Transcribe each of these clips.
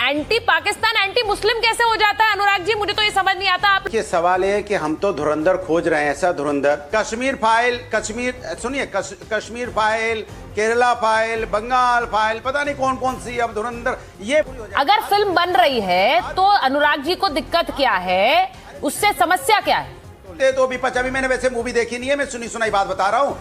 Anti Pakistan anti Muslim कैसे हो जाता है अनुराग जी? मुझे तो ये समझ नहीं आता। आप ये सवाल है कि हम तो धुरंधर खोज रहे हैं, ऐसा धुरंधर। कश्मीर फाइल, सुनिए, Kashmir file, Kerala file, Bengal file, पता नहीं कौन कौन सी अब धुरंधर। ये अगर फिल्म बन रही है तो अनुराग जी को दिक्कत क्या है, उससे समस्या क्या है? तो अभी अभी मैंने वैसे मूवी देखी नहीं है, मैं सुनी सुनाई बात बता रहा हूँ।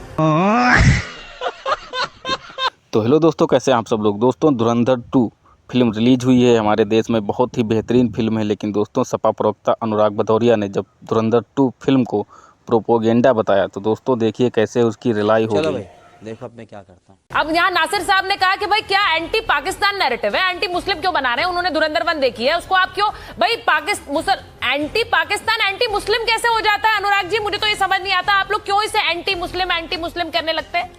तो हेलो दोस्तों, कैसे हैं आप सब लोग। दोस्तों, धुरंधर 2 फिल्म रिलीज हुई है हमारे देश में। बहुत ही बेहतरीन फिल्म है, लेकिन दोस्तों सपा प्रवक्ता अनुराग भदौरिया ने जब धुरंधर 2 फिल्म को प्रोपोगेंडा बताया तो दोस्तों देखिए कैसे उसकी रिलाई हो गई। देखो अब मैं क्या करता हूँ। अब यहाँ नासिर साहब ने कहा कि भाई क्या एंटी पाकिस्तान नैरेटिव है, एंटी मुस्लिम क्यों बना रहे हैं? उन्होंने धुरंधर 1 देखी है, उसको आप क्यों भाई एंटी पाकिस्तान एंटी मुस्लिम कैसे हो जाता है अनुराग जी? मुझे तो ये समझ नहीं आता। आप लोग क्यों इसे एंटी मुस्लिम करने लगते हैं?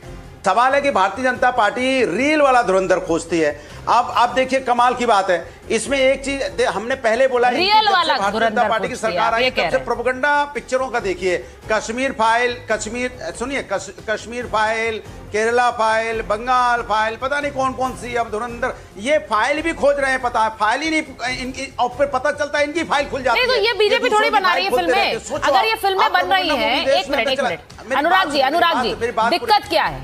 सवाल है कि भारतीय जनता पार्टी रील वाला धुरंधर खोजती है। अब आप देखिए, कमाल की बात है इसमें एक चीज हमने पहले बोला, रियल वाला भारतीय जनता पार्टी की सरकार आई तब से प्रोपेगेंडा पिक्चरों का देखिए। Kashmir file, Kashmir file, Kerala file, Bengal file, पता नहीं कौन कौन सी अब धुरंधर। ये फाइल भी खोज रहे हैं, पता है फाइल ही नहीं इनकी, और फिर पता चलता है इनकी फाइल खुल जाती है। तो ये बीजेपी थोड़ी बना रही है फिल्में। अगर ये फिल्में बन रही हैं, एक मिनट अनुराग जी दिक्कत क्या है?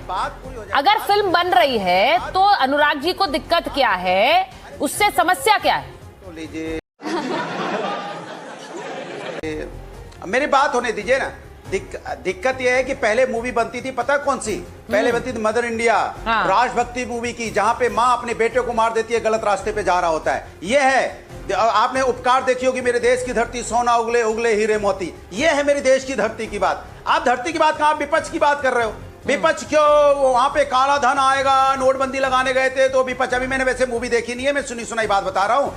अगर फिल्म बन रही है तो अनुराग जी को दिक्कत क्या है, उससे समस्या क्या है? तो लीजिए, मेरी बात होने दीजिए ना। दिक्कत यह है कि पहले मूवी बनती थी, पता कौन सी? पहले बनती थी मदर इंडिया, राष्ट्रभक्ति मूवी की, जहां पे माँ अपने बेटे को मार देती है, गलत रास्ते पे जा रहा होता है। यह है, आपने उपकार देखी होगी, मेरे देश की धरती सोना उगले उगले हीरे मोती। यह है मेरे देश की धरती की बात। आप धरती की बात कहां, विपक्ष की बात कर रहे हो? विपक्ष क्यों? वहां पे काला धन आएगा, नोटबंदी लगाने गए थे तो विपक्ष। अभी मैंने वैसे मूवी देखी नहीं है, मैं सुनी सुनाई बात बता रहा हूं।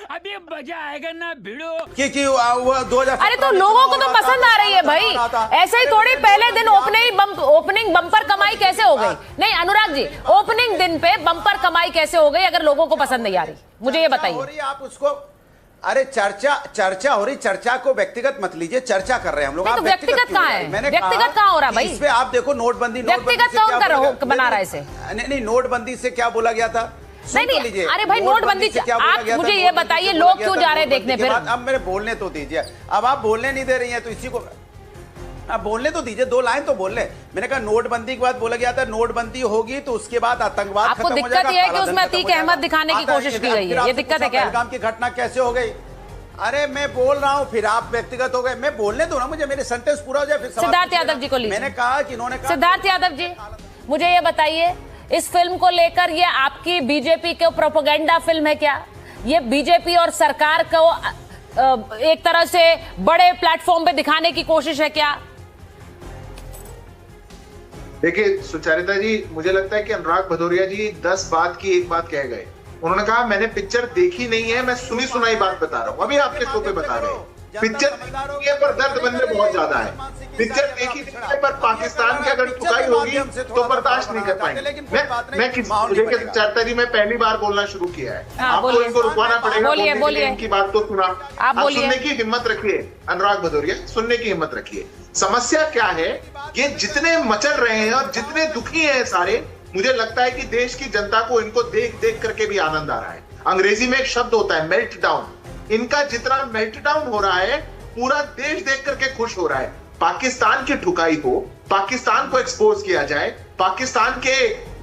अभी मजा आएगा ना भिड़ो। कि वो 2000। अरे तो लोगों को तो पसंद आ रही है भाई, ऐसे ही थोड़ी पहले दिन ओपनिंग बम्पर कमाई कैसे हो गई? नहीं अनुराग जी, ओपनिंग दिन पे बम्पर कमाई कैसे हो गई अगर लोगों को पसंद नहीं आ रही? मुझे ये बताइए। आप उसको, अरे चर्चा हो रही, चर्चा को व्यक्तिगत मत लीजिए, चर्चा कर रहे हैं हम लोग। तो व्यक्तिगत कहाँ है? व्यक्तिगत कहाँ हो रहा भाई? इस पे आप देखो, नोटबंदी व्यक्तिगत कौन बना रहा है इसे? नहीं, नोटबंदी से क्या बोला गया था? नहीं, अरे भाई नोटबंदी से आप मुझे ये बताइए, लोग क्यों जा रहे हैं देखने? फिर अब मेरे बोलने तो दीजिए। अब आप बोलने नहीं दे रही हैं तो इसी को आप बोलने तो दीजिए, 2 लाइन तो बोल ले। मैंने कहा नोटबंदी के बाद बोला गया था नोटबंदी होगी तो उसके बाद आतंकवाद खत्म हो जाएगा। आपको दिक्कत ये है कि उसमें अतीक अहमद दिखाने की कोशिश की गई है, ये दिक्कत है क्या? पहलगाम की घटना कैसे हो गई? अरे मैं बोल रहा हूँ, फिर आप व्यक्तिगत हो गए। मैं बोलने दो ना मुझे, मेरे सेंटेंस पूरा हो जाए फिर। सिद्धार्थ यादव जी को लीजिए। मैंने कहा कि इन्होंने कहा, सिद्धार्थ यादव जी मुझे ये बताइए, इस फिल्म को लेकर ये आपकी बीजेपी के प्रोपेगेंडा फिल्म है क्या? ये बीजेपी और सरकार को एक तरह से बड़े प्लेटफॉर्म पे दिखाने की कोशिश है क्या? देखिए सुचारिता जी, मुझे लगता है कि अनुराग भदौरिया जी 10 बात की एक बात कह गए। उन्होंने कहा मैंने पिक्चर देखी नहीं है, मैं सुनी सुनाई बात बता रहा हूँ। अभी आपके शो पे बता रहे हैं पिक्चर देखी है पर दर्द मन में बहुत ज्यादा है। पिक्चर देखी है पर पाकिस्तान की अगर टुकाई होगी तो बर्दाश्त नहीं कर पाएंगे। मैं किस चाहता जी, मैं पहली बार बोलना शुरू किया है, आपको इनको रुकवाना पड़ेगा। इनकी बात तो सुना, आप सुनने की हिम्मत रखिए अनुराग भदौरिया, सुनने की हिम्मत रखिए। समस्या क्या है, ये जितने मचल रहे हैं और जितने दुखी हैं सारे, मुझे लगता है कि देश की जनता को इनको देख देख करके भी आनंद आ रहा है। अंग्रेजी में एक शब्द होता है मेल्ट डाउन। इनका जितना मेल्ट डाउन हो रहा है, पूरा देश देख करके खुश हो रहा है। पाकिस्तान की ठुकाई हो, पाकिस्तान को एक्सपोज किया जाए, पाकिस्तान के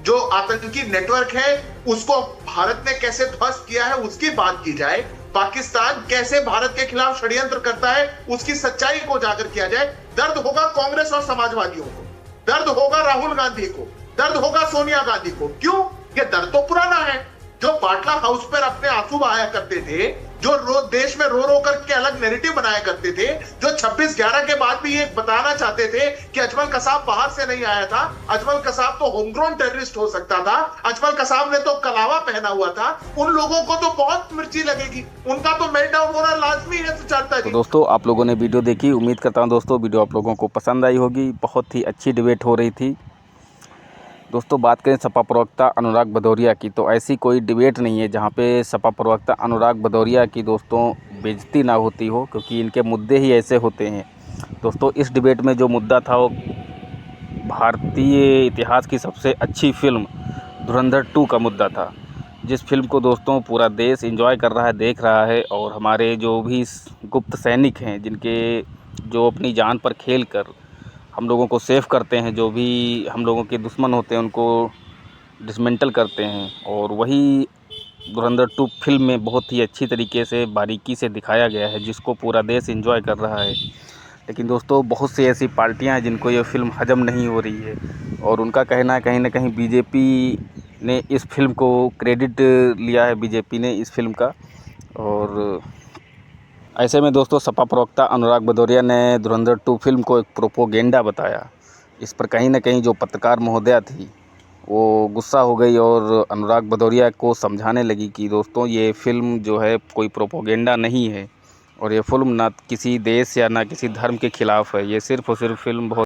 जो आतंकी नेटवर्क है उसको भारत ने कैसे ध्वस्त किया है उसकी बात की जाए, पाकिस्तान कैसे भारत के खिलाफ षड्यंत्र करता है उसकी सच्चाई को उजागर किया जाए। दर्द होगा कांग्रेस और समाजवादियों को, दर्द होगा राहुल गांधी को, दर्द होगा सोनिया गांधी को। क्यों? ये दर्द तो पुराना है। जो बाटला हाउस पर अपने आंसू बहाया करते थे, जो देश में रो रो करके अलग नैरेटिव बनाया करते थे, जो 26/11 के बाद भी ये बताना चाहते थे कि अजमल कसाब बाहर से नहीं आया था, अजमल कसाब तो होमग्रोन टेररिस्ट हो सकता था, अजमल कसाब ने तो कलावा पहना हुआ था, उन लोगों को तो बहुत मिर्ची लगेगी, उनका तो मेल्टडाउन होना लाजमी है। सुचारिता जी, तो दोस्तों आप लोगों ने वीडियो देखी, उम्मीद करता हूँ दोस्तों वीडियो आप लोगों को पसंद आई होगी। बहुत ही अच्छी डिबेट हो रही थी दोस्तों। बात करें सपा प्रवक्ता अनुराग भदौरिया की, तो ऐसी कोई डिबेट नहीं है जहां पे सपा प्रवक्ता अनुराग भदौरिया की दोस्तों बेइज्जती ना होती हो, क्योंकि इनके मुद्दे ही ऐसे होते हैं दोस्तों। इस डिबेट में जो मुद्दा था वो भारतीय इतिहास की सबसे अच्छी फिल्म धुरंधर 2 का मुद्दा था। जिस फिल्म को दोस्तों पूरा देश एंजॉय कर रहा है, देख रहा है, और हमारे जो भी गुप्त सैनिक हैं जिनके जो अपनी जान पर खेल कर हम लोगों को सेव करते हैं, जो भी हम लोगों के दुश्मन होते हैं उनको डिसमेंटल करते हैं, और वही धुरंधर 2 फिल्म में बहुत ही अच्छी तरीके से बारीकी से दिखाया गया है, जिसको पूरा देश एंजॉय कर रहा है। लेकिन दोस्तों बहुत सी ऐसी पार्टियां हैं जिनको ये फ़िल्म हजम नहीं हो रही है, और उनका कहना है कहीं ना कहीं बीजेपी ने इस फिल्म को क्रेडिट लिया है, बीजेपी ने इस फिल्म का। और ऐसे में दोस्तों सपा प्रवक्ता अनुराग भदौरिया ने धुरंधर 2 फिल्म को एक प्रोपोगेंडा बताया। इस पर कहीं ना कहीं जो पत्रकार महोदया थी वो गुस्सा हो गई और अनुराग भदौरिया को समझाने लगी कि दोस्तों ये फ़िल्म जो है कोई प्रोपोगेंडा नहीं है, और ये फ़िल्म ना किसी देश या ना किसी धर्म के ख़िलाफ़ है, ये सिर्फ़ और सिर्फ फ़िल्म बहुत